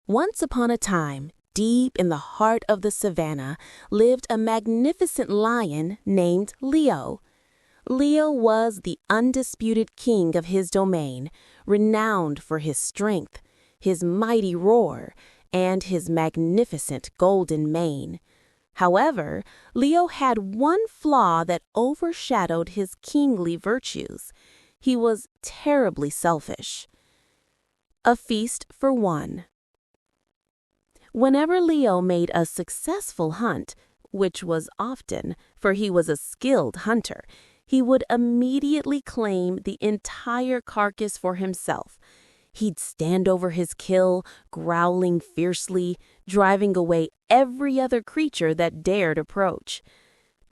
Once upon a time, deep in the heart of the savannah, lived a magnificent lion named Leo. Leo was the undisputed king of his domain, renowned for his strength, his mighty roar, and his magnificent golden mane. However, Leo had one flaw that overshadowed his kingly virtues. He was terribly selfish. A feast for one. Whenever Leo made a successful hunt, which was often, for he was a skilled hunter, he would immediately claim the entire carcass for himself. He'd stand over his kill, growling fiercely, driving away every other creature that dared approach.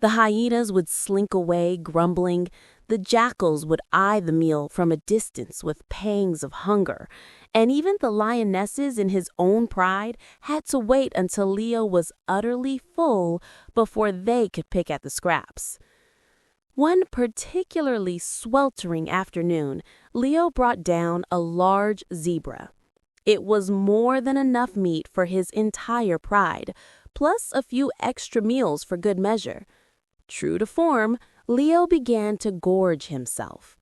The hyenas would slink away, grumbling. The jackals would eye the meal from a distance with pangs of hunger, and even the lionesses in his own pride had to wait until Leo was utterly full before they could pick at the scraps. One particularly sweltering afternoon, Leo brought down a large zebra. It was more than enough meat for his entire pride, plus a few extra meals for good measure. True to form, Leo began to gorge himself.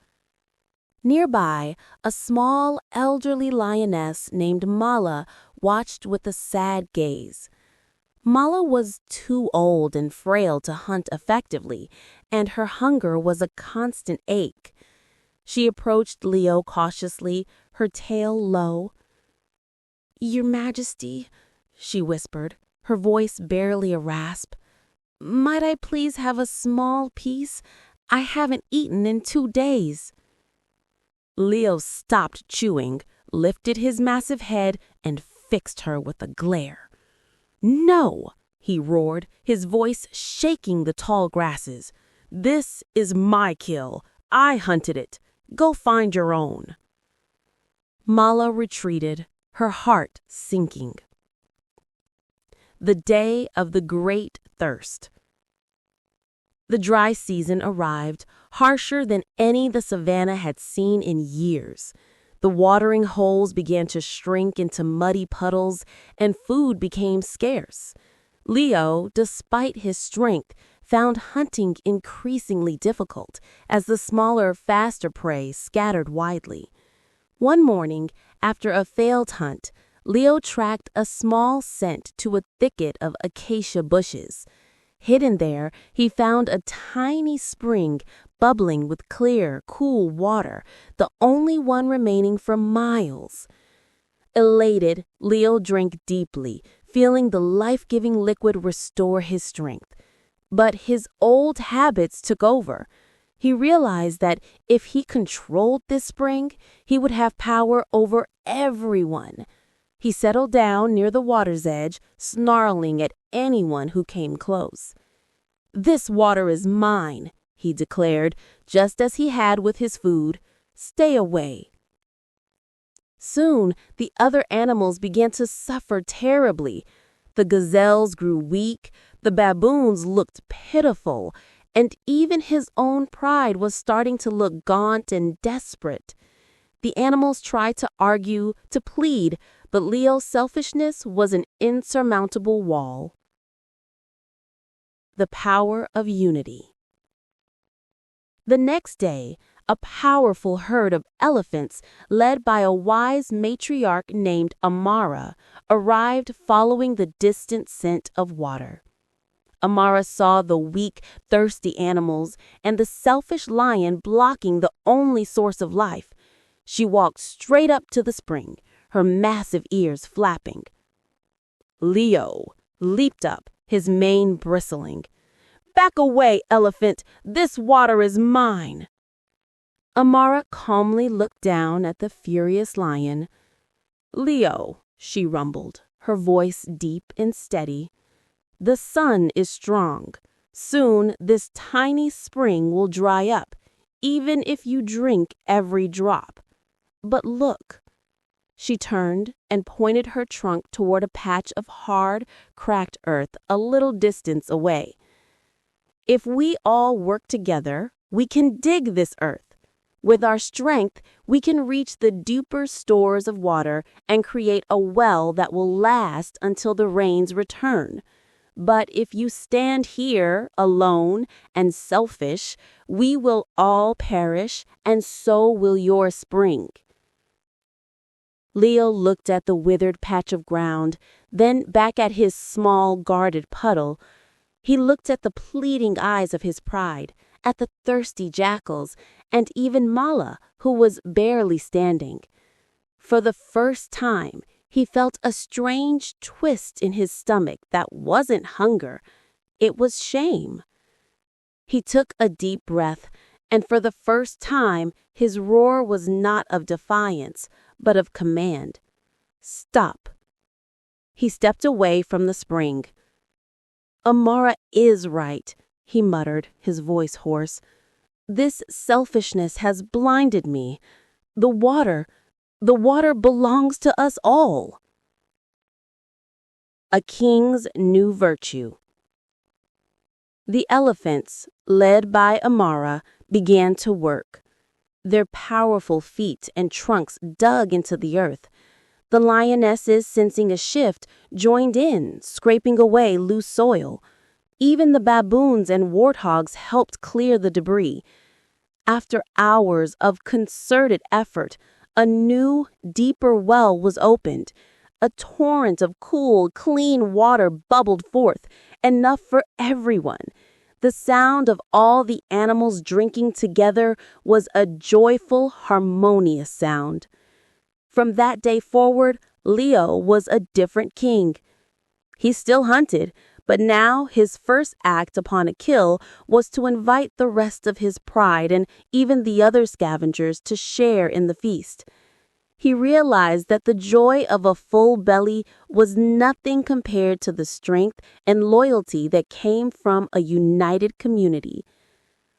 Nearby, a small, elderly lioness named Mala watched with a sad gaze. Mala was too old and frail to hunt effectively, and her hunger was a constant ache. She approached Leo cautiously, her tail low. "Your Majesty," she whispered, her voice barely a rasp, "might I please have a small piece? I haven't eaten in 2 days." Leo stopped chewing, lifted his massive head, and fixed her with a glare. "No!" he roared, his voice shaking the tall grasses. "This is my kill. I hunted it. Go find your own." Mala retreated, her heart sinking. The day of the great thirst. The dry season arrived, harsher than any the savannah had seen in years. The watering holes began to shrink into muddy puddles, and food became scarce. Leo, despite his strength, found hunting increasingly difficult as the smaller, faster prey scattered widely. One morning, after a failed hunt, Leo tracked a small scent to a thicket of acacia bushes. Hidden there, he found a tiny spring bubbling with clear, cool water, the only one remaining for miles. Elated, Leo drank deeply, feeling the life-giving liquid restore his strength. But his old habits took over. He realized that if he controlled this spring, he would have power over everyone. He settled down near the water's edge, snarling at anyone who came close. "This water is mine," he declared, just as he had with his food. "Stay away." Soon, the other animals began to suffer terribly. The gazelles grew weak, the baboons looked pitiful, and even his own pride was starting to look gaunt and desperate. The animals tried to argue, to plead, but Leo's selfishness was an insurmountable wall. The power of unity. The next day, a powerful herd of elephants, led by a wise matriarch named Amara, arrived following the distant scent of water. Amara saw the weak, thirsty animals and the selfish lion blocking the only source of life. She walked straight up to the spring, her massive ears flapping. Leo leaped up, his mane bristling. "Back away, elephant! This water is mine!" Amara calmly looked down at the furious lion. "Leo," she rumbled, her voice deep and steady, "the sun is strong. Soon this tiny spring will dry up, even if you drink every drop. But look." She turned and pointed her trunk toward a patch of hard, cracked earth a little distance away. "If we all work together, we can dig this earth. With our strength, we can reach the deeper stores of water and create a well that will last until the rains return. But if you stand here alone and selfish, we will all perish, and so will your spring." Leo looked at the withered patch of ground, then back at his small, guarded puddle. He looked at the pleading eyes of his pride, at the thirsty jackals, and even Mala, who was barely standing. For the first time, he felt a strange twist in his stomach that wasn't hunger, it was shame. He took a deep breath, and for the first time, his roar was not of defiance, but of command. "Stop." He stepped away from the spring. "Amara is right," he muttered, his voice hoarse. "This selfishness has blinded me. The water belongs to us all." A king's new virtue. The elephants, led by Amara, began to work. Their powerful feet and trunks dug into the earth. The lionesses, sensing a shift, joined in, scraping away loose soil. Even the baboons and warthogs helped clear the debris. After hours of concerted effort, a new, deeper well was opened. A torrent of cool, clean water bubbled forth, enough for everyone. The sound of all the animals drinking together was a joyful, harmonious sound. From that day forward, Leo was a different king. He still hunted, but now his first act upon a kill was to invite the rest of his pride and even the other scavengers to share in the feast. He realized that the joy of a full belly was nothing compared to the strength and loyalty that came from a united community.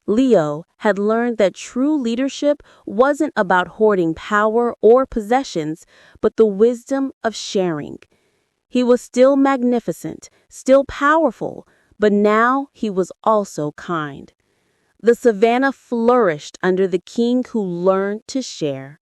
Leo had learned that true leadership wasn't about hoarding power or possessions, but the wisdom of sharing. He was still magnificent, still powerful, but now he was also kind. The savannah flourished under the king who learned to share.